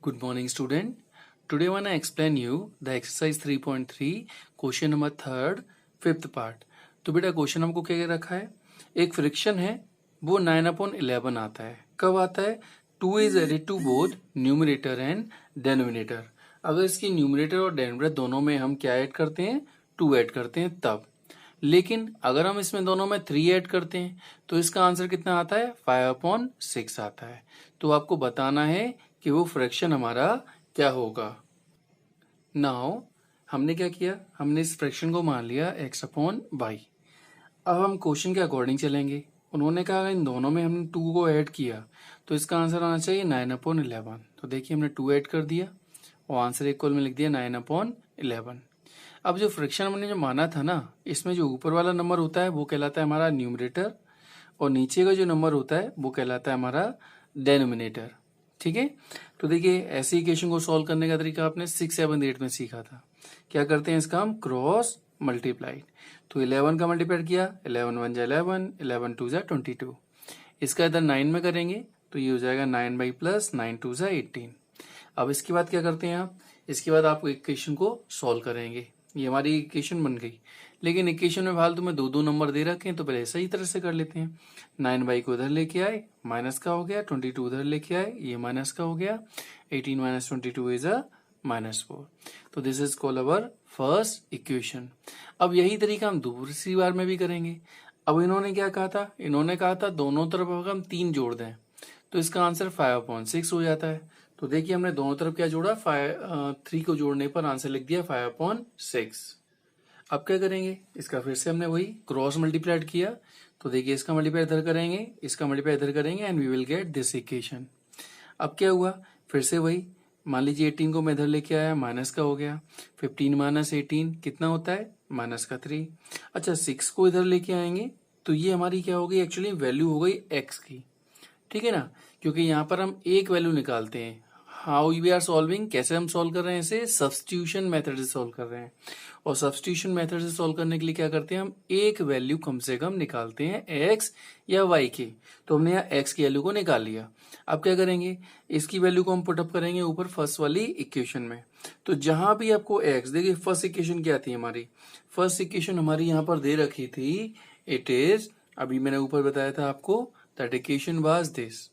Good morning, student. Today I wanna explain you the exercise 3.3 question number third fifth part. तो बेटा question हमको क्या रखा है, एक फ्रिक्शन है वो 9/11 आता है। कब आता है? 2 is added to both numerator and denominator. अगर इसकी न्यूमरेटर और डेनोमिनेटर दोनों में हम क्या ऐड करते हैं? 2 ऐड करते हैं तब। लेकिन अगर हम इसमें दोनों में 3 ऐड करते हैं तो इसका आंसर कितना आता है? 5/6 आता है। तो आपको बताना है कि वो फ्रैक्शन हमारा क्या होगा। नाउ हमने क्या किया, हमने इस फ्रैक्शन को मान लिया x/y। अब हम क्वेश्चन के अकॉर्डिंग चलेंगे। उन्होंने कहा इन दोनों में हमने 2 को ऐड किया तो इसका आंसर आना चाहिए 9/11। तो देखिए हमने 2 ऐड कर दिया और आंसर इक्वल में लिख दिया 9/11। अब जो फ्रैक्शन हमने जो माना था ना, इसमें जो ऊपर वाला नंबर होता है वो कहलाता है हमारा न्यूमरेटर और नीचे का जो नंबर होता है वो कहलाता है हमारा डेनोमिनेटर। ठीक है, तो देखिए ऐसी इक्वेशन को सॉल्व करने का तरीका आपने 6, 7, 8 में सीखा था। क्या करते हैं इसका हम क्रॉस मल्टीप्लाई। तो 11 का मल्टीप्लाई किया, 11 1 जा 11, 11 2 जा 22। इसका इधर 9 में करेंगे तो ये हो जाएगा 9/+9 2 जा 18। अब इसके बाद क्या करते हैं आप, इसके बाद आप इक्वेशन को सॉल्व करेंगे। ये हमारी इक्वेशन बन गई, लेकिन इक्वेशन में फालतू में 2 नंबर दे रखे हैं तो पहले सही तरह से कर लेते हैं। 9 को इधर लेके आए, माइनस का हो गया, 22 उधर लेके आए, ये माइनस का हो गया, 18 - 22 इज अ -4। तो this is called our first equation. अब यही तरीका हम दूसरी बार में भी करेंगे। अब इन्होंने क्या कहा था, इन्होंने कहा था दोनों तरफ अगर हम 3 जोड़ दें तो इसका आंसर 5/6 हो जाता है। तो देखिए हमने दोनों तरफ क्या जोड़ा, 3 को जोड़ने पर आंसर लिख दिया 5/6। अब क्या करेंगे, इसका फिर से हमने वही क्रॉस मल्टीप्लाइड किया। तो देखिए इसका मल्टीप्लाई इधर करेंगे, इसका मल्टीप्लाई इधर करेंगे and we will get this equation. अब क्या हुआ, फिर से वही, मान लीजिए 18 को मैं इधर लेके आया, माइनस का हो गया, 15 - 18 कितना होता है? -3। अच्छा 6 को इधर लेके आएंगे तो ये हमारी क्या हो गई, एक्चुअली वैल्यू हो गई x की। ठीक है ना, क्योंकि यहाँ पर हम एक वैल्यू निकालते हैं। हाउ वी आर सॉल्विंग, कैसे हम सॉल्व कर रहे हैं इसे? सब्स्टिट्यूशन मेथड से सॉल्व कर रहे हैं। और सब्स्टिट्यूशन मेथड से सॉल्व करने के लिए क्या करते हैं, हम एक वैल्यू कम से कम निकालते हैं x या y की। तो हमने यहाँ x की वैल्यू को निकाल लिया। अब क्या करेंगे, इसकी वैल्यू को हम पुटअप करेंगे ऊपर फर्स्ट वाली इक्वेशन में। तो जहां भी आपको x, देखिए फर्स्ट इक्वेशन क्या थी हमारी, फर्स्ट इक्वेशन हमारी यहाँ पर दे रखी थी, इट इज, अभी मैंने ऊपर बताया था आपको, that equation was this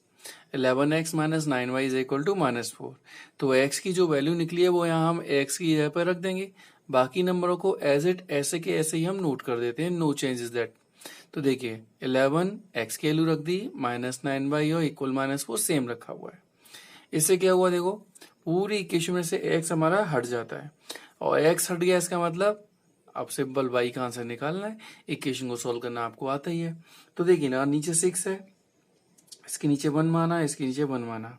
11x - 9y is equal to -4। तो x की जो वैल्यू निकली है वो यहाँ हम x की जगह पर रख देंगे, बाकी नंबरों को एज इट ऐसे के ऐसे ही हम नोट कर देते हैं, नो चेंजेस दैट। तो देखिए 11 x की वैल्यू रख दी, -9y और इक्वल -4 सेम रखा हुआ है। इससे क्या हुआ, देखो पूरी इक्वेशन में से x हमारा हट जाता है और x हट गया, इसका मतलब अब सिंपल y का आंसर निकालना है। इक्वेशन को सोल्व करना आपको आता ही है। तो देखिए ना, नीचे 6 है, इसके नीचे 1 माना, इसके नीचे 1 माना,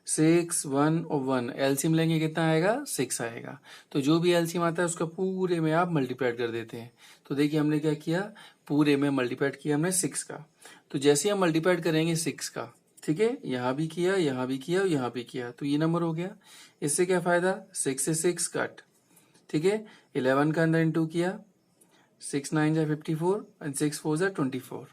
6 1 और 1 एलसीएम लेंगे कितना आएगा? 6 आएगा। तो जो भी एलसीएम आता है उसका पूरे में आप मल्टीप्लाइड कर देते हैं। तो देखिए हमने क्या किया, पूरे में मल्टीप्लाइड किया हमने 6 का। तो जैसे हम मल्टीप्लाइड करेंगे 6 का, ठीक है, यहाँ भी किया, यहाँ भी किया और यहाँ भी किया, तो ये नंबर हो गया। इससे क्या फायदा, 6 से 6 कट, ठीक है, 11 का अंदर इंटू किया, 6 9 जा 54 एंड 6 4 जा 24।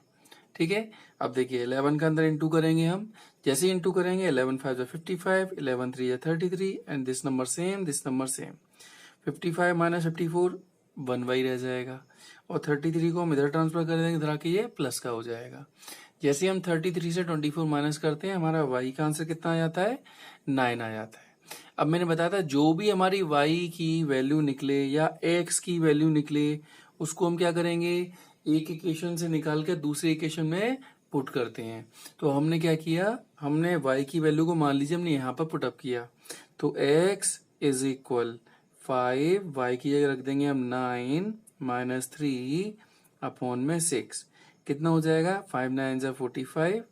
ठीक है, अब देखिए 11 का अंदर इंटू करेंगे हम, जैसे ही इंटू करेंगे 11 5 जा 55, 11 3 जा 33 and this number same, this number same. 55 - 54 1y रह जाएगा और 33 को हम इधर ट्रांसफर कर देंगे, इधर आके ये प्लस का हो जाएगा। जैसे हम 33 से 24 माइनस करते हैं, हमारा y का आंसर कितना आ जाता है? 9 आ जाता है। अब मैंने बताया था जो भी हमारी y की वैल्यू निकले या x की वैल्यू निकले उसको हम क्या करेंगे, एक इक्वेशन से निकाल के दूसरी इक्वेशन में पुट करते हैं। तो हमने क्या किया, हमने y की वैल्यू को मान लीजिए हमने यहाँ पर पुटअप किया, तो x इज इक्वल 5, y की जगह रख देंगे हम 9 - 3 अपॉन में 6, कितना हो जाएगा? 5 9 जा 45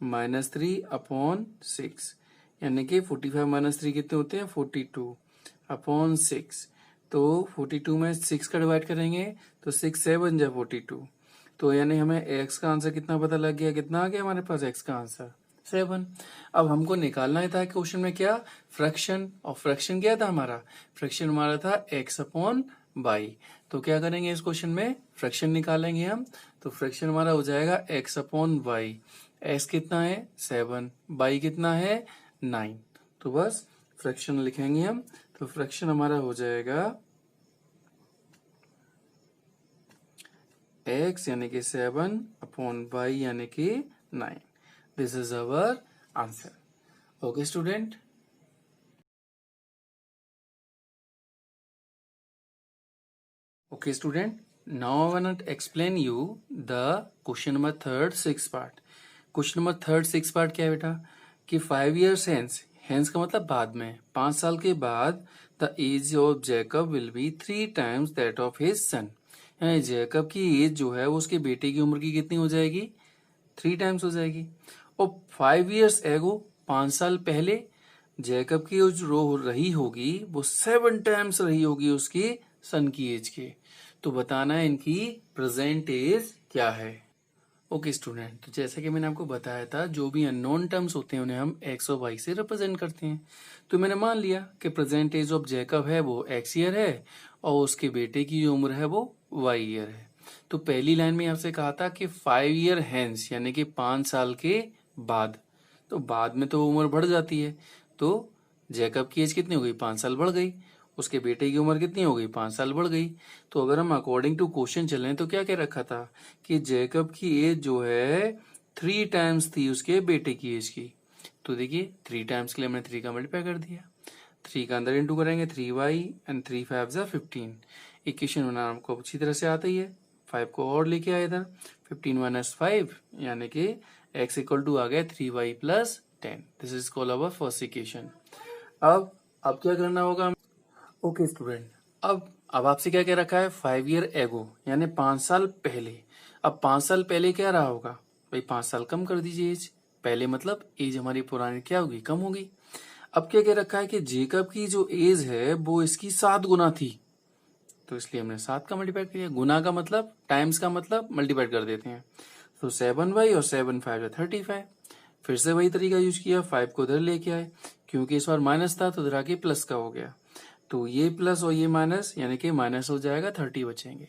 -3 अपॉन 6, यानी कि 45 - 3 कितने होते हैं? 42 अपॉन 6। तो 42 में 6 का डिवाइड करेंगे तो 6 7 जा 42। तो यानी हमें x का आंसर कितना पता लग गया, कितना आ गया हमारे पास x का आंसर? 7। अब हमको निकालना ही था क्वेश्चन में क्या, फ्रैक्शन। और फ्रैक्शन क्या था हमारा, फ्रैक्शन हमारा था x/y। तो क्या करेंगे इस क्वेश्चन में, फ्रैक्शन निकालेंगे हम। तो फ्रैक्शन हमारा हो जाएगा x/y। x कितना है? 7, y कितना है? 9। तो बस फ्रैक्शन लिखेंगे हम, तो फ्रैक्शन हमारा हो जाएगा x यानी कि 7 अपॉन y यानी कि 9. This is our answer. Okay student. Okay student, now I want to explain you the question number third sixth part. Question number third six part क्या है बेटा कि 5 years hence, hence का मतलब बाद में, 5 साल के बाद the age of Jacob will be 3 times that of his son. यानी जैकब की एज जो है वो उसके बेटे की उम्र की कितनी हो जाएगी, 3 टाइम्स हो जाएगी. और 5 years ago, 5 साल पहले जैकब की जो रही होगी वो 7 टाइम्स रही होगी उसकी सन की एज के. तो बताना है इनकी प्रेजेंट एज क्या है. ओके स्टूडेंट, तो जैसे कि मैंने आपको बताया था जो भी अननोन टर्म्स होते हैं उन्हें हम एक्स और वाई से रिप्रेजेंट करते हैं. तो मैंने मान लिया कि प्रेजेंट एज ऑफ जैकब है वो एक्स ईयर है और उसके बेटे की जो उम्र है वो वाई ईयर है. तो पहली लाइन में आपसे कहा था कि 5 year हैंस यानी कि 5 साल के बाद. तो बाद में तो उम्र बढ़ जाती है. तो जैकब की एज कितनी हो गई, 5 साल बढ़ गई. उसके बेटे की उम्र कितनी हो गई, 5 साल बढ़ गई. तो अगर हम अकॉर्डिंग टू क्वेश्चन चलें तो क्या कह रखा था कि जैकब की एज जो है 3 टाइम्स थी उसके बेटे की एज की. तो देखिए 3 टाइम्स के लिए हमने 3 का मल्टीप्लाई कर दिया. 3 का अंदर इंटू करेंगे 3y एंड 3 5 जा 15. इक्वेशन बनाना हमको अच्छी तरह से आता ही है. 5 को और लेके आए इधर, 15 माइनस 5 यानी कि x इक्वल टू आ गया 3y plus 10. This is called our first equation. अब क्या करना होगा. ओके स्टूडेंट, अब आपसे क्या कह रखा है 5 year एगो यानी 5 साल पहले. अब 5 साल पहले क्या रहा होगा भाई, 5 साल कम कर दीजिए एज. पहले मतलब एज हमारी पुरानी क्या होगी, कम होगी. अब क्या कह रखा है कि जेकब की जो एज है वो इसकी 7 गुना थी. तो इसलिए हमने 7 का मल्टीप्लाई किया. गुना का मतलब, टाइम्स का मतलब मल्टीप्लाई कर देते हैं. तो 7y और 7 5 35. फिर से वही तरीका यूज किया, 5 को इधर लेके आए. क्योंकि इस बार माइनस था तो इधर आके प्लस का हो गया. तो ये प्लस और ये माइनस यानी कि माइनस हो जाएगा, 30 बचेंगे.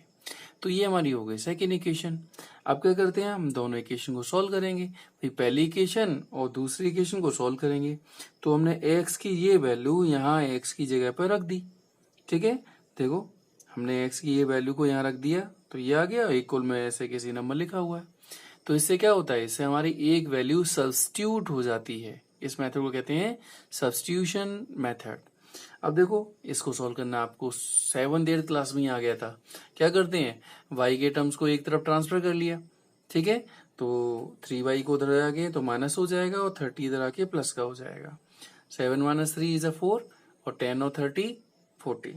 तो ये हमारी हो गई सेकेंड इक्वेशन. अब क्या करते हैं, हम दोनों इक्वेशन को सॉल्व करेंगे. भाई पहली इक्वेशन और दूसरी इक्वेशन को सॉल्व करेंगे. तो हमने x की ये वैल्यू यहाँ x की जगह पर रख दी. ठीक है, देखो हमने x की ये वैल्यू को यहाँ रख दिया तो ये आ गया. इक्वल में ऐसे किसी नंबर लिखा हुआ है. तो इससे क्या होता है, इससे हमारी एक वैल्यू सब्स्टिट्यूट हो जाती है. इस मेथड को कहते हैं सब्स्टिट्यूशन मेथड. अब देखो इसको सॉल्व करना आपको 7th 8th क्लास में ही आ गया था. क्या करते हैं, y के टर्म्स को एक तरफ ट्रांसफर कर लिया. ठीक है, तो 3y को उधर आ गए तो माइनस हो जाएगा और 30 इधर आके प्लस का हो जाएगा. 7 माइनस 3 इज 4 और 10 और 30 40.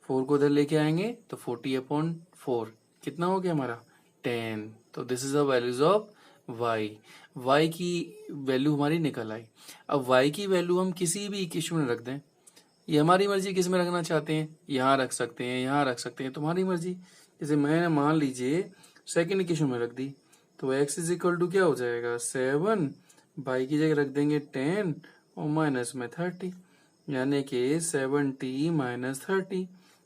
4 को इधर लेके आएंगे तो 40 अपॉन 4 कितना हो गया हमारा 10. तो this is the values of y की वैल्यू हमारी निकल आई. अब y की वैल्यू हम किसी भी इक्वेशन में रख दें, ये हमारी मर्जी किस में रखना चाहते हैं, यहाँ रख सकते हैं, यहाँ रख सकते हैं, तुम्हारी मर्जी. जैसे मैंने मान लीजिए सेकंड इक्वेशन में रख दी तो x इज इक्वल टू क्या हो जाएगा 7, y की जगह रख देंगे 10 और माइनस में 30 यानी कि 70 माइनस 30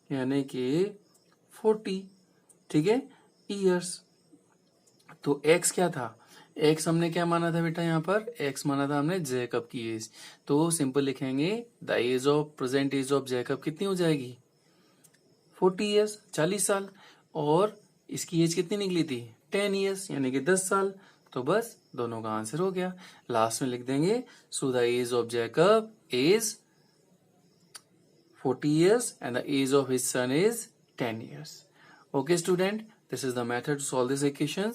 यानी कि 40. ठीक है, ईयर्स. तो x क्या था, x हमने क्या माना था बेटा, यहाँ पर x माना था हमने जैकब की एज. तो सिंपल लिखेंगे the age of present age of Jacob कितनी हो जाएगी 40 years 40 साल. और इसकी एज कितनी निकली थी 10 years यानी कि 10 साल. तो बस दोनों का आंसर हो गया. लास्ट में लिख देंगे so the age of Jacob is 40 years and the age of his son is 10 years. Okay student, this is the method to solve these equations.